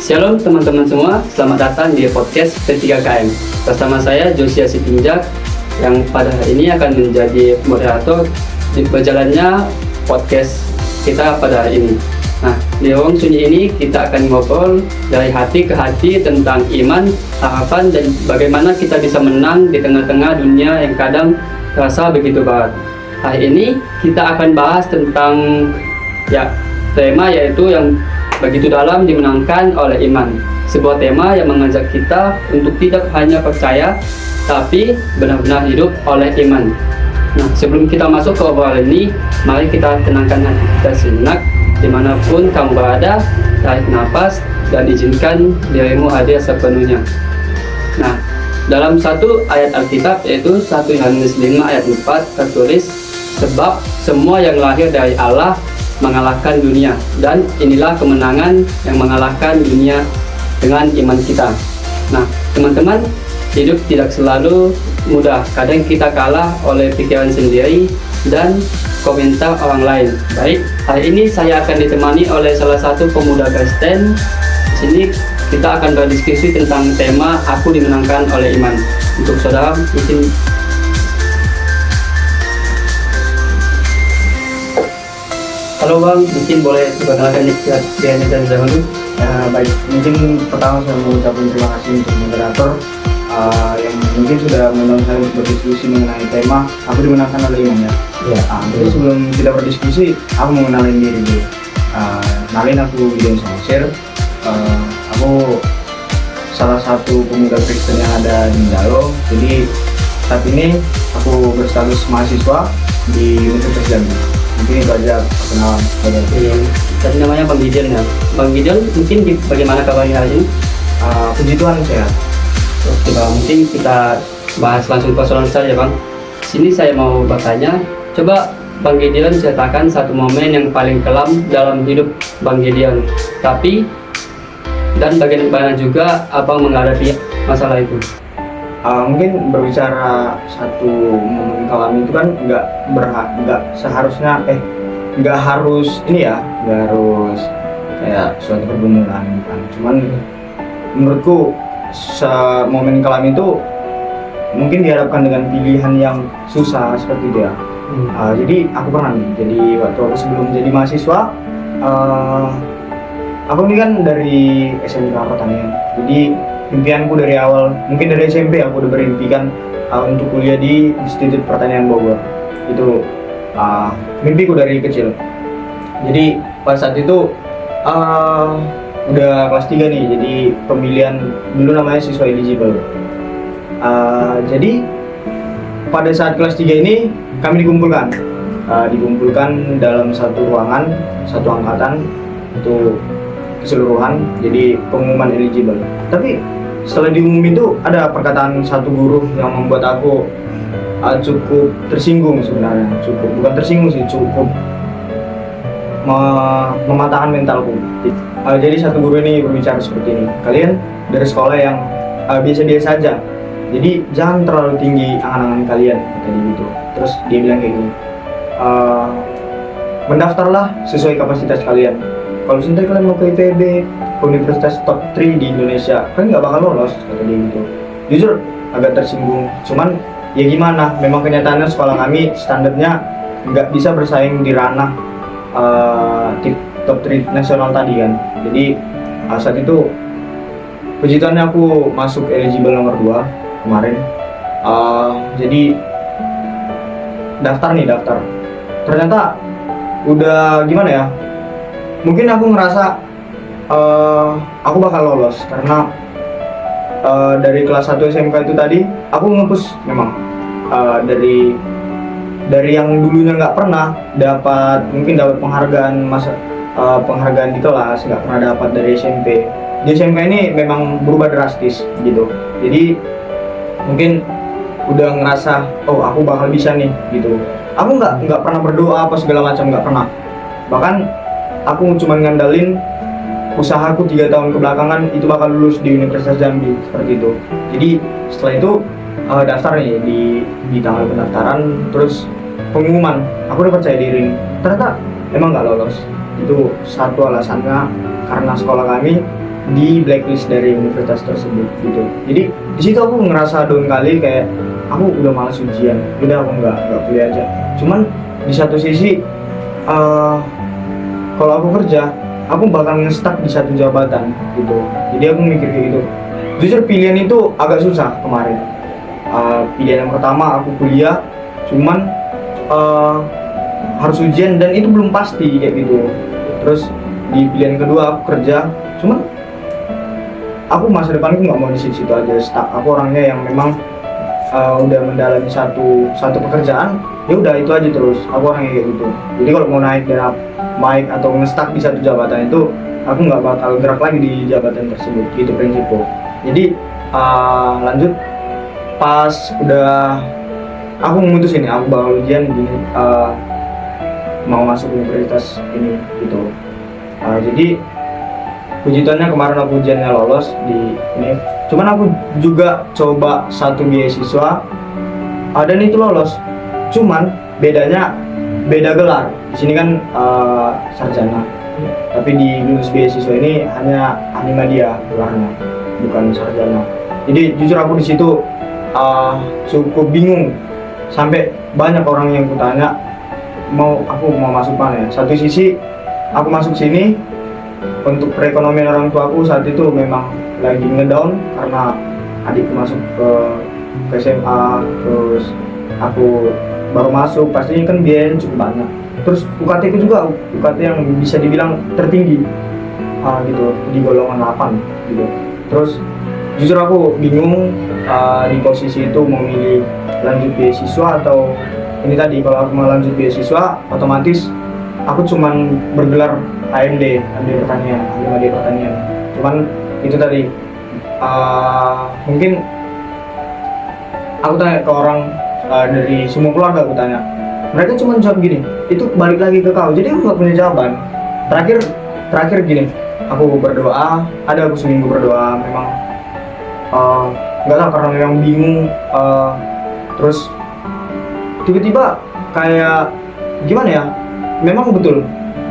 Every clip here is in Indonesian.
Shalom teman-teman semua, selamat datang di podcast P3KM. Bersama saya Josia Sitinjak yang pada hari ini akan menjadi moderator di berjalannya podcast kita pada hari ini. Nah, di ruang sunyi ini kita akan ngobrol dari hati ke hati tentang iman, harapan, dan bagaimana kita bisa menang di tengah-tengah dunia yang kadang terasa begitu berat. Hari ini kita akan bahas tentang tema yaitu yang begitu dalam dimenangkan oleh iman. Sebuah tema yang mengajak kita untuk tidak hanya percaya, tapi benar-benar hidup oleh iman. Nah, sebelum kita masuk ke obrolan ini, mari kita tenangkan hati kita sejenak. Dimanapun kamu berada, tarik nafas dan izinkan dirimu hadir sepenuhnya. Nah, dalam satu ayat Alkitab yaitu 1 Yohanes 5 ayat 4 tertulis, sebab semua yang lahir dari Allah mengalahkan dunia, dan inilah kemenangan yang mengalahkan dunia dengan iman kita. Nah, teman-teman, hidup tidak selalu mudah. Kadang kita kalah oleh pikiran sendiri dan komentar orang lain. Baik, hari ini saya akan ditemani oleh salah satu pemuda Kristen. Di sini kita akan berdiskusi tentang tema Aku Dimenangkan oleh Iman. Untuk saudara, mungkin halo Bang, mungkin boleh perkenalkan diri terlebih dahulu. Baik, mungkin pertama saya mau ucapkan terima kasih untuk moderator yang mungkin sudah mengundang saya untuk berdiskusi mengenai tema Aku Dimenangkan oleh Iman ya. Jadi sebelum kita berdiskusi, aku mau mengenalin diri dulu. Kenalin, aku Gideon Samosir. Aku salah satu pemuda Kristen yang ada di Mindalo. Jadi saat ini aku berstatus mahasiswa di Universitas Jambi. Mungkin itu aja perkenalan. Tadi namanya Bang Gideon ya. Bang Gideon, mungkin bagaimana kabarnya hari ini? Puji Tuhan sehat. Oke Bang, mungkin kita bahas langsung persoalan saja Bang. Sini saya mau bertanya, coba Bang Gideon ceritakan satu momen yang paling kelam dalam hidup Bang Gideon. Dan bagaimana juga Abang menghadapi masalah itu? Mungkin berbicara satu momen kelam itu kan nggak seharusnya nggak harus kayak suatu pergumulan kan. Cuman menurutku momen kelam itu mungkin dihadapkan dengan pilihan yang susah seperti itu ya. Jadi aku pernah nih, jadi waktu aku sebelum jadi mahasiswa, aku ini kan dari SMK Pertanian. Jadi impianku dari awal, mungkin dari SMP aku udah berimpikan untuk kuliah di Institut Pertanian Bogor. Itu mimpiku dari kecil. Jadi pada saat itu udah kelas 3 nih, jadi pemilihan dulu namanya siswa eligible. Jadi pada saat kelas 3 ini kami dikumpulkan dalam satu ruangan, satu angkatan itu keseluruhan, jadi pengumuman eligible. Tapi setelah diumumin itu ada perkataan satu guru yang membuat aku cukup tersinggung sebenarnya. Bukan tersinggung sih, cukup mematahkan mentalku. Jadi satu guru ini berbicara seperti ini, kalian dari sekolah yang biasa-biasa saja, jadi jangan terlalu tinggi angan-angan kalian, kayak gitu. Terus dia bilang kayak gini, mendaftarlah sesuai kapasitas kalian. Kalau sebentar kalian mau ke IPB, ke universitas top 3 di Indonesia, kan nggak bakal lolos, kata dia gitu. Jujur agak tersinggung, cuman ya gimana, memang kenyataannya sekolah kami standarnya nggak bisa bersaing di ranah top 3 nasional tadi kan. Jadi saat itu puji Tuhan aku masuk eligible nomor 2 kemarin. Jadi daftar. Ternyata udah gimana ya, mungkin aku ngerasa aku bakal lolos karena dari kelas 1 SMK itu tadi aku ngepus memang dari yang dulunya nggak pernah dapat penghargaan di kelas, nggak pernah dapat dari SMP. Di SMK ini memang berubah drastis gitu. Jadi mungkin udah ngerasa aku bakal bisa nih gitu. Aku nggak pernah berdoa apa segala macam, nggak pernah. Bahkan aku cuma ngandalin usahaku 3 tahun kebelakangan itu bakal lulus di Universitas Jambi, seperti itu. Jadi setelah itu daftar nih di tanggal pendaftaran, terus pengumuman, aku udah percaya diri. Ternyata emang nggak lolos. Itu satu alasannya karena sekolah kami di blacklist dari universitas tersebut gitu. Jadi di situ aku ngerasa down kali, kayak aku udah malas ujian, udah aku nggak kuliah aja. Cuman di satu sisi kalau aku kerja, aku bakal nge-stuck di satu jabatan gitu. Jadi aku mikir kayak gitu. Jujur pilihan itu agak susah kemarin. Pilihan yang pertama aku kuliah, cuman harus ujian dan itu belum pasti kayak gitu. Terus di pilihan kedua aku kerja, cuman aku masa depanku nggak mau di situ aja stuck. Aku orangnya yang memang udah mendalami satu pekerjaan, ya udah itu aja terus. Aku orangnya kayak gitu. Jadi kalau mau naik atau nge-stuck di satu jabatan itu, aku nggak bakal gerak lagi di jabatan tersebut. Gitu prinsipku. Jadi lanjut, pas udah aku memutusin aku bakal ujian gini, mau masuk universitas ini gitu. Jadi puji Tuhannya kemarin aku ujiannya lolos di ini. Cuman aku juga coba satu beasiswa dan itu lolos. Cuman bedanya beda gelar. Di sini kan sarjana. Tapi di lulus beasiswa ini hanya animadia gelarnya, bukan sarjana. Jadi jujur aku di situ cukup bingung. Sampai banyak orang yang kutanya aku mau masuk mana ya. Satu sisi aku masuk sini untuk perekonomian orang tuaku saat itu memang lagi ngedown karena adikku masuk ke SMA, terus aku baru masuk, pastinya kan biayanya cukup banyak. Terus UKT ku juga UKT yang bisa dibilang tertinggi gitu, di golongan 8 gitu. Terus jujur aku bingung di posisi itu mau milih lanjut beasiswa atau ini tadi. Kalau aku mau lanjut beasiswa, otomatis aku cuman bergelar AMD pertanian, AMD pertanian. Cuman itu tadi mungkin aku tanya ke orang dari semua keluarga, aku tanya, mereka cuma jawab gini, itu balik lagi ke kau. Jadi aku nggak punya jawaban. Terakhir gini, aku berdoa, aku seminggu berdoa, memang nggak tahu karena memang bingung. Terus tiba-tiba kayak gimana ya, memang betul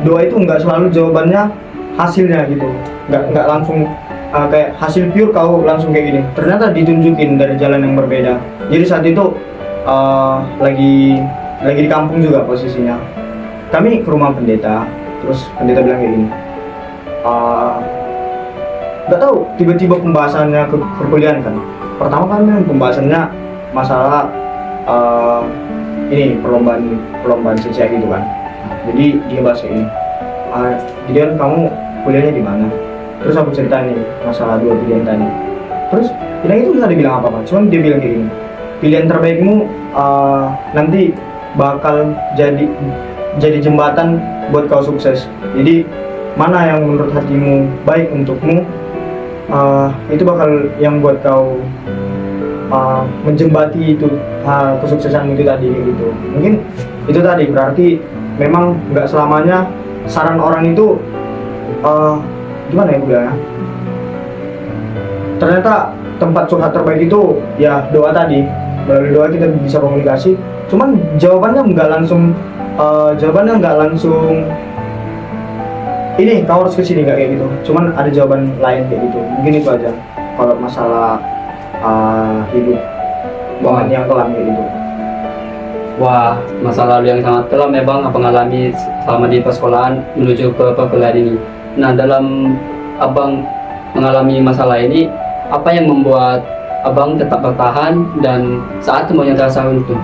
doa itu nggak selalu jawabannya hasilnya gitu, nggak langsung kayak hasil pure kau langsung kayak gini. Ternyata ditunjukin dari jalan yang berbeda. Jadi saat itu lagi di kampung juga posisinya, kami ke rumah pendeta. Terus pendeta bilang kayak gini, nggak tahu tiba-tiba pembahasannya ke perkuliahan kan. Pertama kan pembahasannya masalah ini perlombaan CCI gitu kan. Jadi dia bahas kayak ini, jadi kan kamu kuliahnya di mana? Terus aku ceritain nih masalah 2 pilihan tadi. Terus bilang itu nggak ada bilang apa-apa, cuman dia bilang kayak gini, pilihan terbaikmu nanti bakal jadi jembatan buat kau sukses. Jadi mana yang menurut hatimu baik untukmu, itu bakal yang buat kau menjembati itu kesuksesan itu tadi gitu. Mungkin itu tadi berarti memang nggak selamanya saran orang itu gimana ya bilangnya. Ternyata tempat curhat terbaik itu ya doa tadi. Melalui doa kita bisa komunikasi. Cuman jawabannya nggak langsung ini kau harus kesini, nggak kayak gitu. Cuman ada jawaban lain kayak gitu. Mungkin itu aja kalau masalah hidup momen yang kelam kayak gitu. Wah, masa lalu yang sangat kelam ya Bang, Abang alami selama di persekolahan menuju ke perkuliahan ini. Nah, dalam Abang mengalami masalah ini, apa yang membuat Abang tetap bertahan dan saat semuanya terasa runtuh?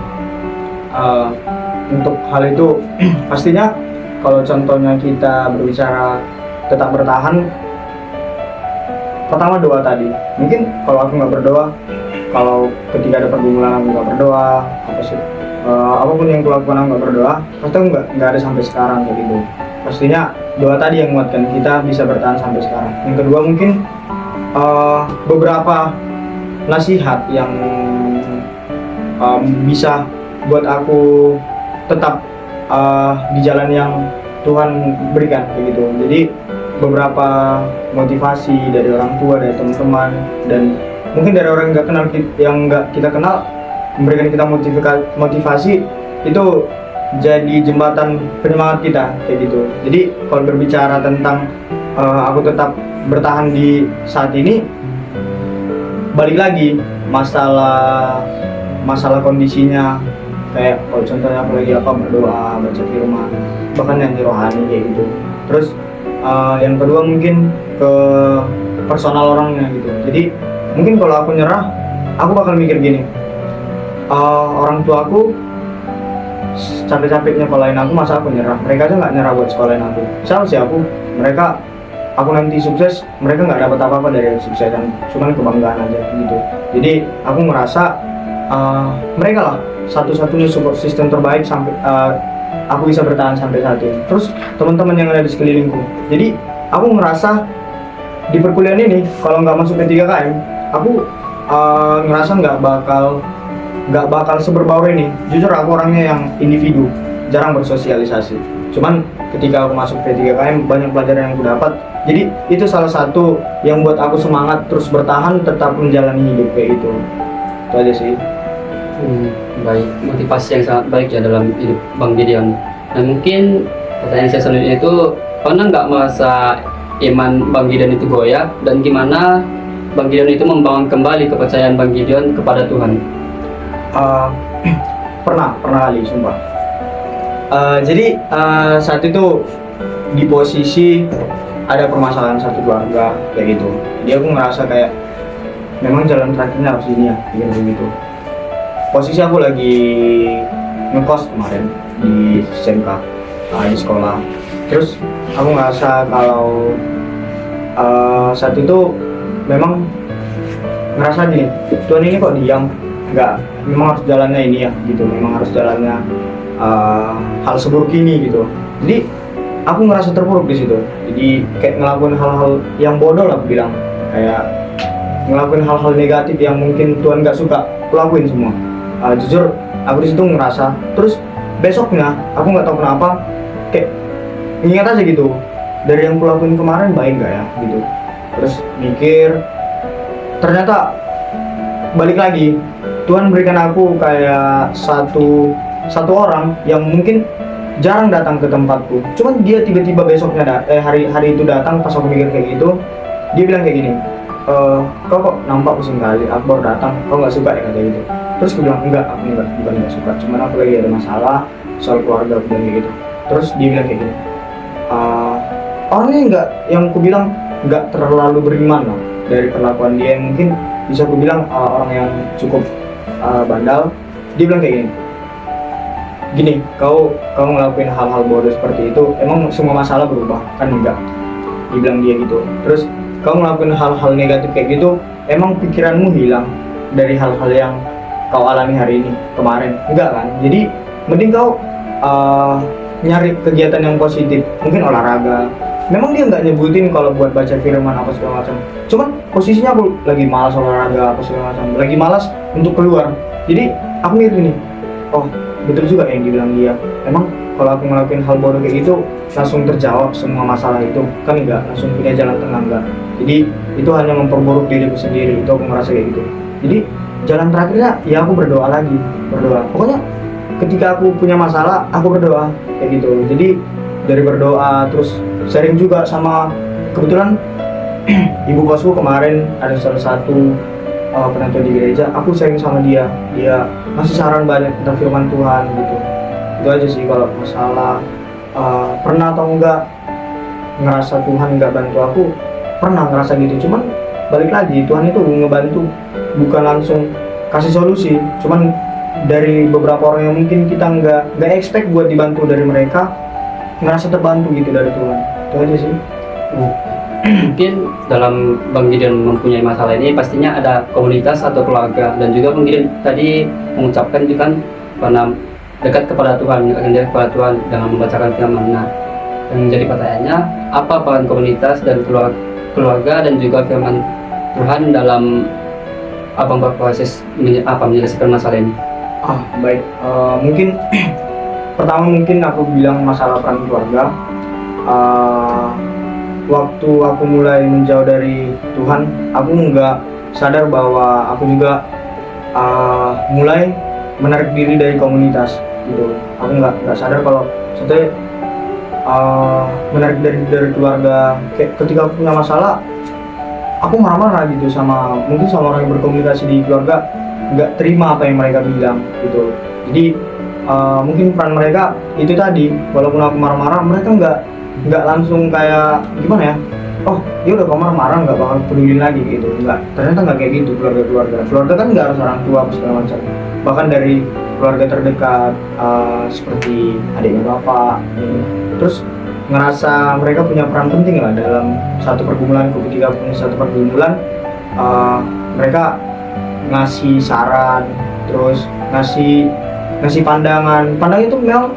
Untuk hal itu pastinya kalau contohnya kita berbicara tetap bertahan, pertama doa tadi. Mungkin kalau aku nggak berdoa, kalau ketika ada pergumulan aku nggak berdoa, apapun yang kulakukan aku nggak berdoa, pasti nggak ada sampai sekarang kayak gitu. Pastinya doa tadi yang menguatkan kita bisa bertahan sampai sekarang. Yang kedua mungkin beberapa nasihat yang bisa buat aku tetap di jalan yang Tuhan berikan kayak gitu. Jadi beberapa motivasi dari orang tua, dari teman-teman, dan mungkin dari orang yang nggak kita kenal memberikan kita motivasi itu jadi jembatan penyemangat kita kayak gitu. Jadi kalau berbicara tentang aku tetap bertahan di saat ini, balik lagi masalah kondisinya, kayak kalau contohnya apalagi berdoa, baca firman, bahkan nyanyi rohani kayak gitu. Terus yang kedua mungkin ke personal orangnya gitu. Jadi mungkin kalau aku nyerah, aku bakal mikir gini, orang tua aku capek-capeknya sekolahin aku, masa aku nyerah? Mereka aja nggak nyerah buat sekolahin aku. Sama sih aku nanti sukses, mereka nggak dapat apa-apa dari kesuksesan, cuman kebanggaan aja gitu. Jadi aku ngerasa mereka lah satu-satunya support system terbaik sampai aku bisa bertahan sampai saat ini. Terus teman-teman yang ada di sekelilingku. Jadi aku ngerasa di perkuliahan ini kalau nggak masuk P3KM, aku ngerasa nggak bakal seberbaur ini. Jujur aku orangnya yang individu, jarang bersosialisasi. Cuman ketika aku masuk P3KM, banyak pelajaran yang aku dapat. Jadi itu salah satu yang buat aku semangat terus bertahan, tetap menjalani hidup kayak gitu. Itu aja sih. Baik, motivasi yang sangat baik ya dalam hidup Bang Gideon. Nah mungkin pertanyaan saya selanjutnya itu, pernah nggak merasa iman Bang Gideon itu goyah, dan gimana Bang Gideon itu membangun kembali kepercayaan Bang Gideon kepada Tuhan? Pernah kali, sumpah. Jadi saat itu di posisi ada permasalahan satu keluarga kayak gitu. Jadi aku ngerasa kayak memang jalan terakhirnya harus ini ya, gitu. Posisi aku lagi ngekos kemarin di SMK, di sekolah. Terus aku ngerasa kalau saat itu memang ngerasa gini, Tuhan ini kok diam, nggak, memang harus jalannya ini ya gitu, memang harus jalannya hal seburuk ini gitu. Jadi aku ngerasa terpuruk di situ. Jadi kayak ngelakuin hal-hal yang bodoh lah, aku bilang, kayak ngelakuin hal-hal negatif yang mungkin Tuhan nggak suka, aku lakuin semua. Jujur aku di situ ngerasa. Terus besoknya aku nggak tahu kenapa kayak ingat aja gitu, dari yang aku lakuin kemarin baik nggak ya gitu. Terus mikir, ternyata balik lagi Tuhan berikan aku kayak satu orang yang mungkin jarang datang ke tempatku. Cuman dia tiba-tiba besoknya hari itu datang. Pas aku mikir kayak gitu, dia bilang kayak gini, kau kok nampak pusing kali, aku baru datang, kau nggak suka ya kata gitu. Terus aku bilang enggak, aku bukan nggak suka, cuman aku lagi ada masalah soal keluarga, aku bilang kayak gitu. Terus dia bilang kayak gini, orangnya enggak, yang aku bilang nggak terlalu beriman lah dari perlakuan dia, yang mungkin bisa aku bilang orang yang cukup bandal. Dia bilang kayak gini, kau ngelakuin hal-hal bodoh seperti itu, emang semua masalah berubah? Kan enggak, dibilang dia gitu. Terus kau ngelakuin hal-hal negatif kayak gitu, emang pikiranmu hilang dari hal-hal yang kau alami hari ini, kemarin? Enggak kan? Jadi mending kau nyari kegiatan yang positif, mungkin olahraga. Memang dia nggak nyebutin kalau buat baca firman apa segala macam, cuman posisinya aku lagi malas olahraga apa segala macam, lagi malas untuk keluar. Jadi aku mikir gini, oh betul juga yang dibilang dia, emang kalau aku ngelakuin hal bodoh kayak gitu langsung terjawab semua masalah itu? Kan enggak, langsung punya jalan tengah, enggak. Jadi itu hanya memperburuk diriku sendiri, itu aku merasa kayak gitu. Jadi jalan terakhirnya ya aku berdoa lagi, pokoknya ketika aku punya masalah aku berdoa kayak gitu. Jadi dari berdoa terus sharing juga sama, kebetulan ibu kosku kemarin ada salah satu penonton di gereja, aku sharing sama dia masih saran banyak tentang firman Tuhan gitu. Itu aja sih kalau masalah pernah atau enggak ngerasa Tuhan enggak bantu aku, pernah ngerasa gitu. Cuman balik lagi, Tuhan itu ngebantu bukan langsung kasih solusi, cuman dari beberapa orang yang mungkin kita nggak expect buat dibantu dari mereka, ngerasa terbantu gitu dari Tuhan. Itu aja sih. Mungkin dalam Bang Gideon mempunyai masalah ini pastinya ada komunitas atau keluarga, dan juga Bang Gideon tadi mengucapkan juga kan pernah dekat kepada Tuhan, akan dekat kepada Tuhan dengan membacakan firman. Nah, yang menjadi pertanyaannya, apa peran komunitas dan keluarga dan juga firman Tuhan dalam abang berproses menyelesaikan masalah ini? Baik, mungkin pertama mungkin aku bilang masalah peran keluarga. Waktu aku mulai menjauh dari Tuhan, aku nggak sadar bahwa aku juga mulai menarik diri dari komunitas gitu. Aku nggak sadar kalau sebetulnya menarik dari keluarga. Kayak ketika aku punya masalah, aku marah-marah gitu mungkin sama orang yang berkomunikasi di keluarga, nggak terima apa yang mereka bilang gitu. Jadi mungkin peran mereka itu tadi, walaupun aku marah-marah, mereka nggak langsung kayak gimana ya, oh ya udah kamu marah-marah nggak bakal peduli lagi gitu. Ternyata nggak kayak gitu. Keluarga kan nggak harus orang tua segala macam, bahkan dari keluarga terdekat seperti adiknya bapak gitu. Terus ngerasa mereka punya peran penting lah dalam satu pergumulan. Ketika punya satu pergumulan, mereka ngasih saran, terus ngasih pandangan itu memang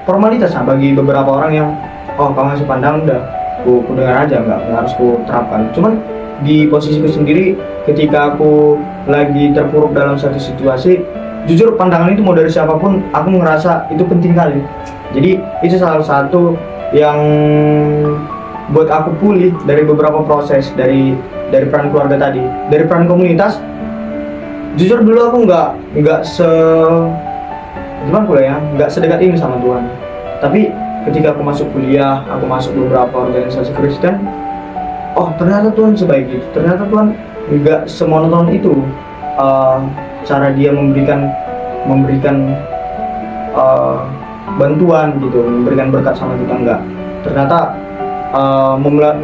formalitas lah bagi beberapa orang yang kalau ngasih pandangan udah ku dengar aja, nggak harus ku terapkan. Cuman di posisiku sendiri, ketika aku lagi terpuruk dalam satu situasi, jujur pandangan itu mau dari siapapun, aku ngerasa itu penting kali. Jadi itu salah satu yang buat aku pulih dari beberapa proses, dari peran keluarga tadi, dari peran komunitas. Jujur dulu aku nggak sedekat ini sama Tuhan. Tapi ketika aku masuk kuliah, aku masuk beberapa organisasi Kristen, ternyata Tuhan sebaik itu. Ternyata Tuhan nggak semonoton itu cara Dia memberikan bantuan gitu, memberikan berkat sama kita. Enggak. Ternyata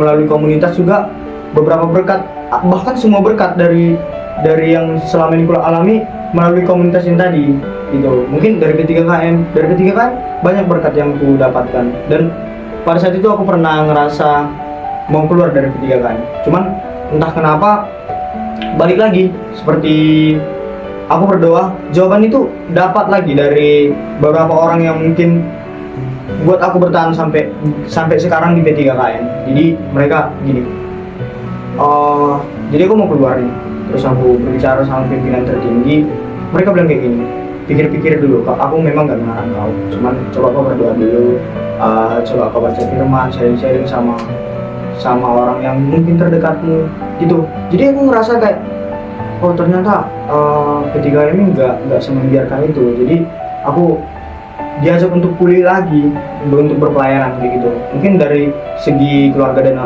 melalui komunitas juga beberapa berkat, bahkan semua berkat dari yang selama ini aku alami melalui komunitas yang tadi gitu. Mungkin dari ketiga KM banyak berkat yang aku dapatkan, dan pada saat itu aku pernah ngerasa mau keluar dari ketiga KM. Cuman entah kenapa balik lagi, seperti aku berdoa, jawaban itu dapat lagi dari beberapa orang yang mungkin buat aku bertahan sampai sekarang di P3KM. Jadi mereka gini, jadi aku mau keluar nih. Terus aku berbicara sama pimpinan tertinggi, mereka bilang kayak gini, pikir-pikir dulu, aku memang gak ngarang kau, cuman coba kau berdoa dulu, coba kau baca firman, sharing sama orang yang mungkin terdekatmu gitu. Jadi aku ngerasa kayak, ternyata P3KM ini nggak semembiarkan itu. Jadi aku diajak untuk pulih lagi, untuk berpelayanan gitu. Mungkin dari segi keluarga dan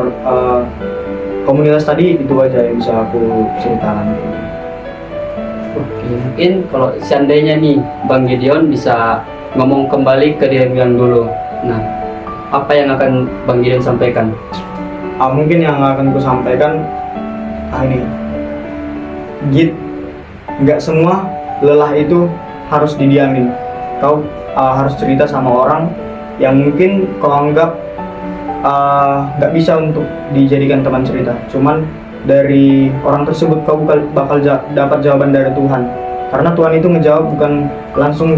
komunitas tadi itu aja yang bisa aku ceritakan. Oke, mungkin kalau seandainya nih Bang Gideon bisa ngomong kembali ke diri yang dulu, nah apa yang akan Bang Gideon sampaikan? Mungkin yang akan ku sampaikan ini, nggak semua lelah itu harus didiamin. Kau harus cerita sama orang yang mungkin kau anggap nggak bisa untuk dijadikan teman cerita. Cuman dari orang tersebut kau bakal dapat jawaban dari Tuhan. Karena Tuhan itu ngejawab bukan langsung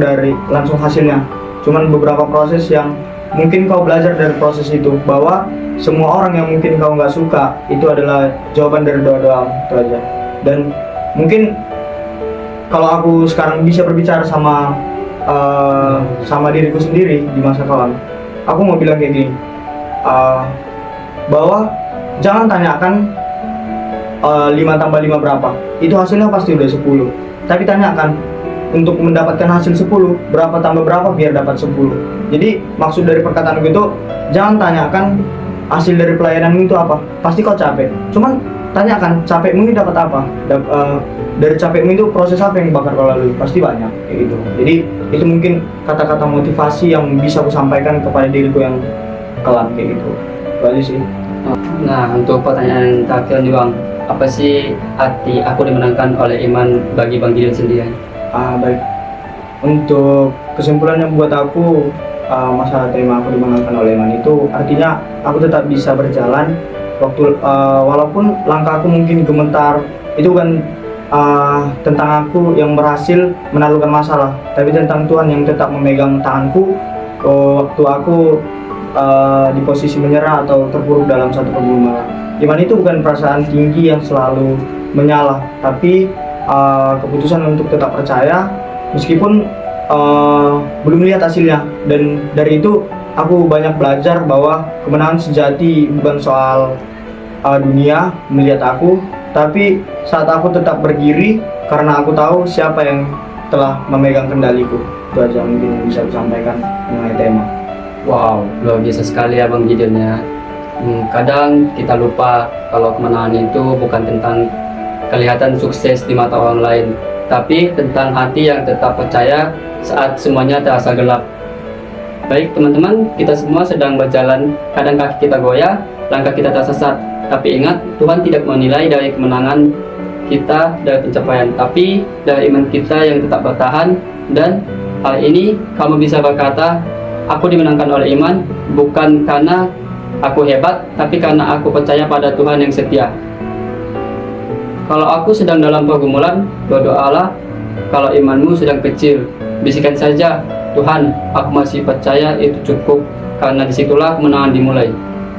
hasilnya. Cuman beberapa proses yang mungkin kau belajar dari proses itu, bahwa semua orang yang mungkin kau nggak suka itu adalah jawaban dari doa-doa itu aja. Dan mungkin kalau aku sekarang bisa berbicara sama diriku sendiri di masa kelam, aku mau bilang kayak gini, bahwa jangan tanyakan 5 tambah 5 berapa, itu hasilnya pasti udah 10. Tapi tanyakan untuk mendapatkan hasil 10, berapa tambah berapa biar dapat 10. Jadi maksud dari perkataan itu, jangan tanyakan hasil dari pelayananmu itu apa, pasti kau capek. Cuman tanyakan capekmu ini dapat apa, dari capekmu itu proses apa yang bakal kau lalui, pasti banyak kayak gitu. Jadi itu mungkin kata-kata motivasi yang bisa aku sampaikan kepada diriku yang kelam kayak gitu. Itu aja sih. Nah, untuk pertanyaan terakhir nih Bang, apa sih arti aku dimenangkan oleh iman bagi Bang Gideon sendiri? Baik, untuk kesimpulannya buat aku, masalah tema aku dimenangkan oleh iman itu artinya aku tetap bisa berjalan waktu walaupun langkahku mungkin gemetar. Itu bukan tentang aku yang berhasil menaklukkan masalah, tapi tentang Tuhan yang tetap memegang tanganku waktu aku di posisi menyerah atau terpuruk dalam satu pergumulan. Iman itu bukan perasaan tinggi yang selalu menyala, tapi keputusan untuk tetap percaya meskipun belum lihat hasilnya. Dan dari itu aku banyak belajar bahwa kemenangan sejati bukan soal dunia melihat aku, tapi saat aku tetap berdiri karena aku tahu siapa yang telah memegang kendaliku. Itu aja mungkin yang bisa aku sampaikan mengenai tema. Wow, luar biasa sekali Abang Gideon ya. Kadang kita lupa kalau kemenangan itu bukan tentang kelihatan sukses di mata orang lain, tapi tentang hati yang tetap percaya saat semuanya terasa gelap. Baik teman-teman, kita semua sedang berjalan, kadang kaki kita goyah, langkah kita tersesat. Tapi ingat, Tuhan tidak menilai dari kemenangan kita, dari pencapaian, tapi dari iman kita yang tetap bertahan. Dan hal ini kamu bisa berkata, aku dimenangkan oleh iman, bukan karena aku hebat, tapi karena aku percaya pada Tuhan yang setia. Kalau aku sedang dalam pergumulan, berdoalah. Kalau imanmu sedang kecil, bisikan saja, Tuhan, aku masih percaya, itu cukup, karena disitulah kemenangan dimulai.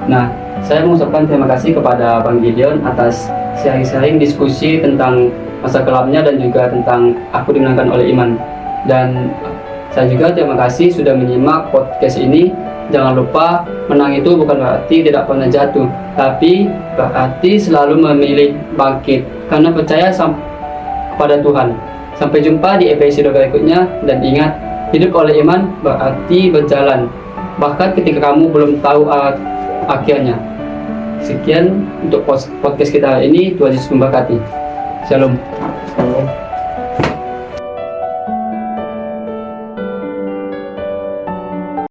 Nah, saya mengucapkan terima kasih kepada Bang Gideon atas sharing-sharing diskusi tentang masa gelapnya dan juga tentang aku dimenangkan oleh iman. Dan saya juga terima kasih sudah menyimak podcast ini. Jangan lupa, menang itu bukan berarti tidak pernah jatuh, tapi berarti selalu memilih bangkit karena percaya kepada Tuhan. Sampai jumpa di episode berikutnya, dan ingat, hidup oleh iman berarti berjalan bahkan ketika kamu belum tahu akhirnya. Sekian untuk podcast kita hari ini. Tuhan Yesus memberkati. Shalom.